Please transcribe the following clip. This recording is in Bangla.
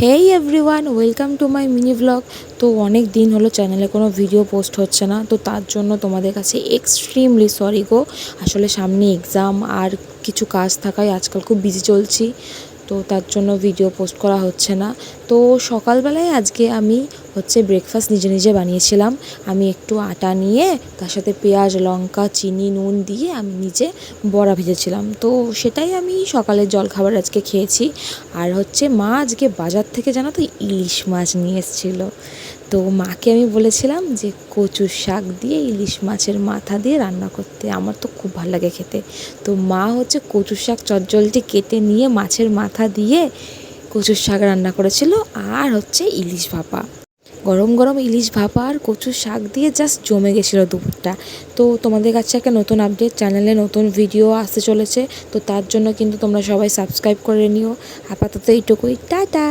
Hey everyone, welcome to my mini blog. তো অনেক দিন হলো চ্যানেলে কোনো ভিডিও পোস্ট হচ্ছে না, তো তার জন্য তোমাদের কাছে এক্সট্রিমলি সরি গো। আসলে সামনে এক্সাম আর কিছু কাজ থাকায় আজকাল খুব বিজি চলছি, তো তার জন্য ভিডিও পোস্ট করা হচ্ছে না। তো সকালবেলায় আজকে আমি ব্রেকফাস্ট নিজে নিজে বানিয়েছিলাম। আমি একটু আটা নিয়ে তার সাথে পেঁয়াজ, লঙ্কা, চিনি, নুন দিয়ে আমি নিজে বড়া ভেজেছিলাম। তো সেটাই আমি সকালের জলখাবার আজকে খেয়েছি। আর মা আজকে বাজার থেকে জানো তো ইলিশ মাছ নিয়ে এসেছিলো। তো মাকে আমি বলেছিলাম যে কচুর শাক দিয়ে ইলিশ মাছের মাথা দিয়ে রান্না করতে, আমার তো খুব ভালো লাগে খেতে। তো মা কচুর শাক চটজলদি কেটে নিয়ে মাছের মাথা দিয়ে কচুর শাক রান্না করেছিল। আর ইলিশ ভাপা, গরম গরম ইলিশ ভাপা আর কচুর শাক দিয়ে জাস্ট জমে গেছিলো দুপুরটা। তো তোমাদের কাছে একটা নতুন আপডেট, চ্যানেলে নতুন ভিডিও আসতে চলেছে, তো তার জন্য কিন্তু তোমরা সবাই সাবস্ক্রাইব করে নিও। আপাতত এইটুকুই, টাটা।